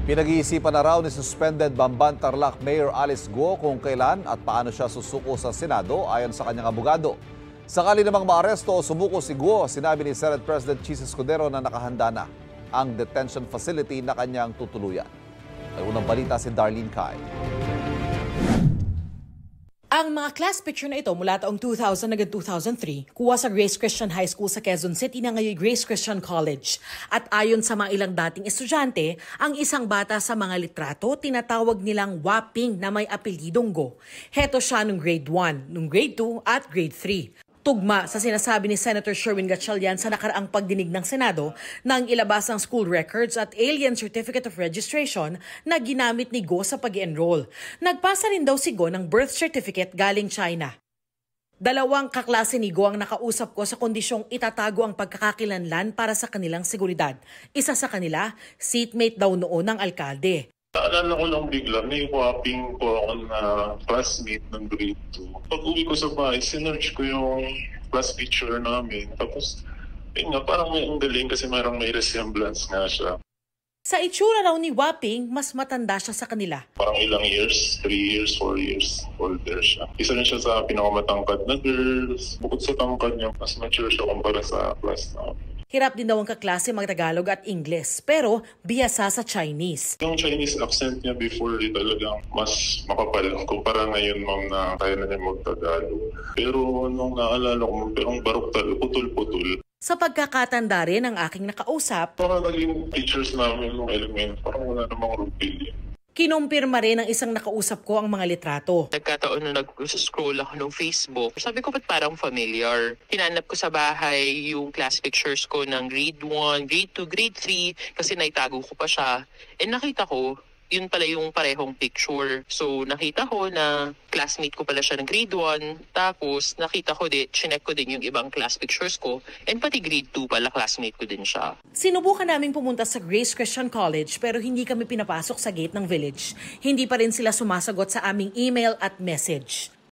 Pinag-iisipan na raw ni suspended Bamban Tarlac Mayor Alice Guo kung kailan at paano siya susuko sa Senado ayon sa kanyang abogado. Sakali namang maaresto o sumuko si Guo, sinabi ni Senate President Chis Escudero na nakahanda na ang detention facility na kanyang tutuluyan. May unang balita si Darlene Kai. Ang mga class picture na ito mula taong 2000 hanggang 2003 kuha sa Grace Christian High School sa Quezon City na ngayon Grace Christian College. At ayon sa mga ilang dating estudyante, ang isang bata sa mga litrato tinatawag nilang Waping na may apelyidong Go. Heto siya nung grade 1, nung grade 2 at grade 3. Tugma sa sinasabi ni Senator Sherwin Gatchalian sa nakaraang pagdinig ng Senado nang ilabas ang school records at alien certificate of registration na ginamit ni Go sa pag-enroll. Nagpasa rin daw si Go ng birth certificate galing China. Dalawang kaklase ni Go ang nakausap ko sa kondisyong itatago ang pagkakakilanlan para sa kanilang seguridad. Isa sa kanila, seatmate daw noon ng alkalde. Naalala ko lang bigla, may Waping po ako na classmate ng grade 2. Pag uwi ko sa bahay, sinerch ko yung class picture namin. Tapos, yun nga, parang may ang galing kasi may resemblance nga siya. Sa itsura raw ni Waping, mas matanda siya sa kanila. Parang ilang years, 3 years, 4 years older siya. Isa rin siya sa pinakamatangkad na girls. Bukod sa tangkad niya, mas mature siya kumpara sa class namin. Hirap din daw ang kaklase mag-Tagalog at Ingles, pero biyasa sa Chinese. Yung Chinese accent niya before talagang mas makapal kumpara ngayon ma'am na kaya na niya mag-Tagalog. Pero nung naalala ko, ang barok talaga, putol-putol. Sa pagkakatanda rin ng aking nakausap, Parang naging teachers namin ng element, parang wala namang rupil. kinumpirma rin ng isang nakausap ko ang mga litrato. Nagkataon na nag-scroll ako ng Facebook. Sabi ko, ba't parang familiar? Hinanap ko sa bahay yung class pictures ko ng grade 1, grade 2, grade 3 kasi naitago ko pa siya. And nakita ko, yun pala yung parehong picture. So nakita ko na classmate ko pala siya ng grade 1. Tapos nakita ko din, chinek ko din yung ibang class pictures ko. And pati grade 2 pala classmate ko din siya. Sinubukan naming pumunta sa Grace Christian College pero hindi kami pinapasok sa gate ng village. Hindi pa rin sila sumasagot sa aming email at message.